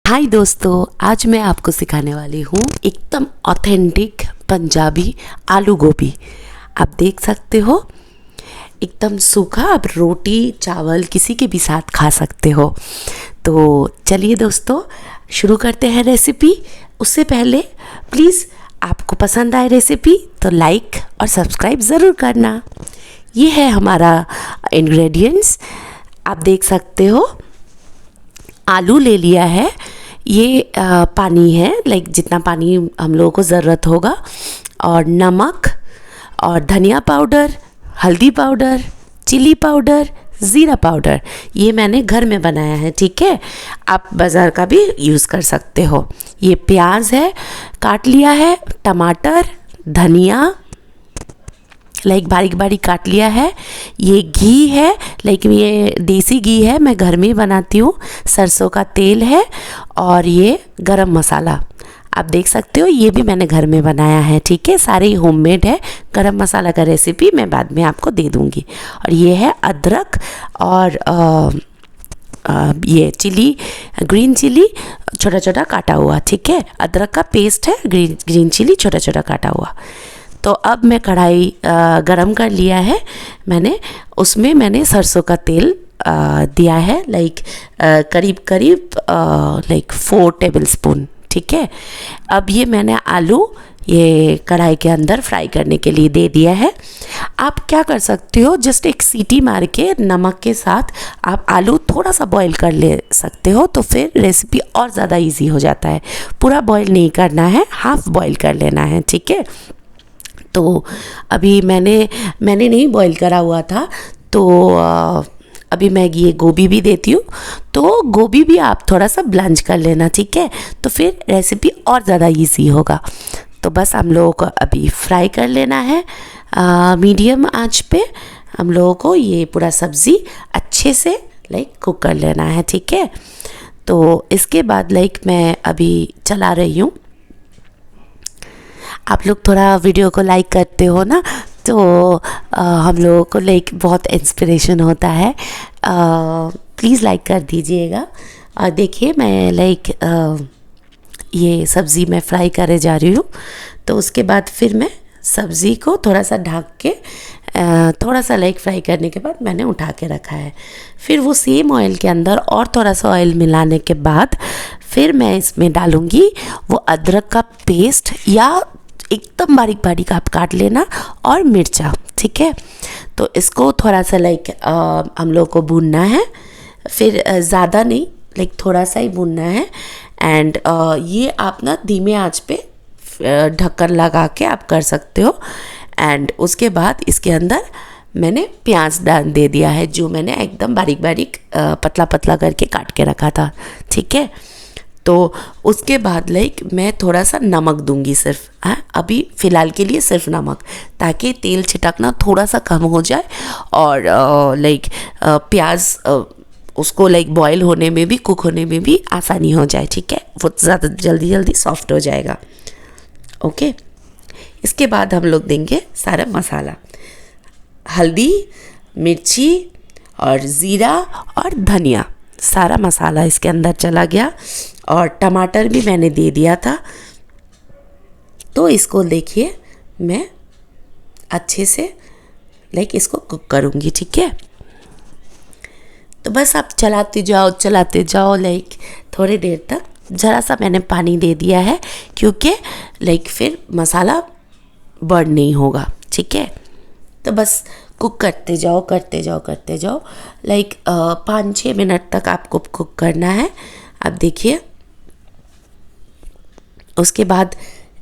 हाय दोस्तों, आज मैं आपको सिखाने वाली हूँ एकदम ऑथेंटिक पंजाबी आलू गोभी। आप देख सकते हो, एकदम सूखा। आप रोटी चावल किसी के भी साथ खा सकते हो। तो चलिए दोस्तों, शुरू करते हैं रेसिपी। उससे पहले प्लीज़ आपको पसंद आए रेसिपी तो लाइक और सब्सक्राइब ज़रूर करना। ये है हमारा इंग्रेडिएंट्स, आप देख सकते हो। आलू ले लिया है, ये पानी है, लाइक जितना पानी हम लोगों को ज़रूरत होगा, और नमक और धनिया पाउडर, हल्दी पाउडर, चिली पाउडर, ज़ीरा पाउडर। ये मैंने घर में बनाया है, ठीक है। आप बाज़ार का भी यूज़ कर सकते हो। ये प्याज है, काट लिया है, टमाटर, धनिया लाइक बारीक बारीक काट लिया है। ये घी है, लाइक ये देसी घी है, मैं घर में ही बनाती हूँ। सरसों का तेल है, और ये गरम मसाला आप देख सकते हो, ये भी मैंने घर में बनाया है, ठीक है। सारे ही होममेड है। गरम मसाला का रेसिपी मैं बाद में आपको दे दूँगी। और ये है अदरक और ये चिली, ग्रीन चिली छोटा छोटा काटा हुआ, ठीक है। अदरक का पेस्ट है, ग्रीन चिली छोटा छोटा काटा हुआ। तो अब मैं कढ़ाई गरम कर लिया है मैंने, उसमें मैंने सरसों का तेल दिया है, लाइक करीब करीब लाइक 4 टेबल स्पून, ठीक है। अब ये मैंने आलू ये कढ़ाई के अंदर फ्राई करने के लिए दे दिया है। आप क्या कर सकते हो, जस्ट एक सीटी मार के नमक के साथ आप आलू थोड़ा सा बॉईल कर ले सकते हो, तो फिर रेसिपी और ज़्यादा इजी हो जाता है। पूरा बॉईल नहीं करना है, हाफ बॉईल कर लेना है, ठीक है। तो अभी मैंने नहीं बॉईल करा हुआ था, तो अभी मैं ये गोभी भी देती हूँ। तो गोभी भी आप थोड़ा सा ब्लांच कर लेना, ठीक है। तो फिर रेसिपी और ज़्यादा इजी होगा। तो बस हम लोगों को अभी फ्राई कर लेना है मीडियम आंच पे। हम लोगों को ये पूरा सब्ज़ी अच्छे से लाइक कुक कर लेना है, ठीक है। तो इसके बाद लाइक मैं अभी चला रही हूँ। आप लोग थोड़ा वीडियो को लाइक करते हो ना, तो हम लोगों को लाइक बहुत इंस्पिरेशन होता है। प्लीज़ लाइक कर दीजिएगा। और देखिए मैं लाइक ये सब्ज़ी मैं फ्राई करे जा रही हूँ। तो उसके बाद फिर मैं सब्ज़ी को थोड़ा सा ढक के थोड़ा सा लाइक फ्राई करने के बाद मैंने उठा के रखा है। फिर वो सेम ऑयल के अंदर और थोड़ा सा ऑयल मिलाने के बाद फिर मैं इसमें डालूँगी वो अदरक का पेस्ट, या एकदम बारीक बारीक आप काट लेना, और मिर्चा, ठीक है। तो इसको थोड़ा सा लाइक हम लोग को भूनना है। फिर ज़्यादा नहीं, लाइक थोड़ा सा ही भूनना है। एंड ये आप ना धीमे आंच पे ढक्कन लगा के आप कर सकते हो। एंड उसके बाद इसके अंदर मैंने प्याज डाल दे दिया है, जो मैंने एकदम बारीक बारीक पतला पतला करके काट के रखा था, ठीक है। तो उसके बाद लाइक मैं थोड़ा सा नमक दूंगी सिर्फ, अभी फ़िलहाल के लिए सिर्फ नमक, ताकि तेल छिटकना थोड़ा सा कम हो जाए, और लाइक प्याज उसको लाइक बॉईल होने में भी, कुक होने में भी आसानी हो जाए, ठीक है। वो ज़्यादा जल्दी सॉफ्ट हो जाएगा, ओके। इसके बाद हम लोग देंगे सारा मसाला, हल्दी, मिर्ची और ज़ीरा और धनिया, सारा मसाला इसके अंदर चला गया। और टमाटर भी मैंने दे दिया था। तो इसको देखिए मैं अच्छे से लाइक इसको कुक करूँगी, ठीक है। तो बस आप चलाते जाओ लाइक थोड़ी देर तक। ज़रा सा मैंने पानी दे दिया है, क्योंकि लाइक फिर मसाला बर्न नहीं होगा, ठीक है। तो बस कुक करते जाओ लाइक 5-6 मिनट तक आपको कुक करना है। अब देखिए उसके बाद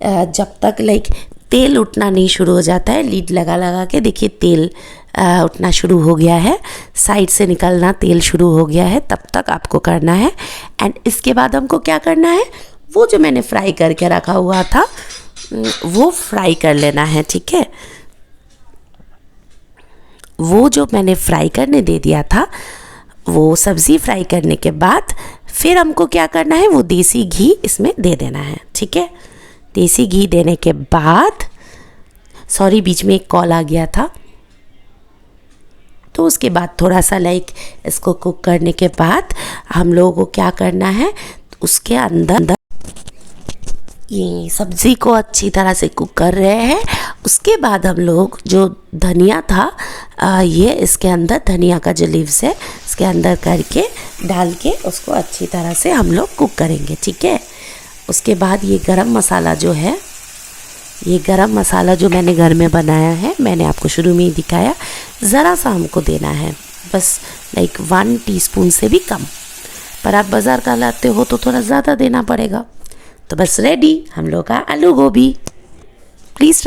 जब तक लाइक तेल उठना नहीं शुरू हो जाता है, लीड लगा के देखिए तेल उठना शुरू हो गया है, साइड से निकलना तेल शुरू हो गया है, तब तक आपको करना है। एंड इसके बाद हमको क्या करना है, वो जो मैंने फ्राई करके रखा हुआ था वो फ्राई कर लेना है, ठीक है। वो जो मैंने फ्राई करने दे दिया था, वो सब्ज़ी फ्राई करने के बाद फिर हमको क्या करना है, वो देसी घी इसमें दे देना है, ठीक है। देसी घी देने के बाद, सॉरी बीच में एक कॉल आ गया था, तो उसके बाद थोड़ा सा लाइक इसको कुक करने के बाद हम लोगों को क्या करना है, उसके अंदर ये सब्ज़ी को अच्छी तरह से कुक कर रहे हैं। उसके बाद हम लोग जो धनिया था ये इसके अंदर, धनिया का जो लीव्स है इसके अंदर करके डाल के उसको अच्छी तरह से हम लोग कुक करेंगे, ठीक है। उसके बाद ये गरम मसाला जो है, ये गरम मसाला जो मैंने घर में बनाया है, मैंने आपको शुरू में ही दिखाया, ज़रा सा हमको देना है, बस लाइक 1 टीस्पून से भी कम। पर आप बाज़ार का लाते हो तो थोड़ा ज़्यादा देना पड़ेगा। तो बस रेडी हम लोग का आलू गोभी। Please try.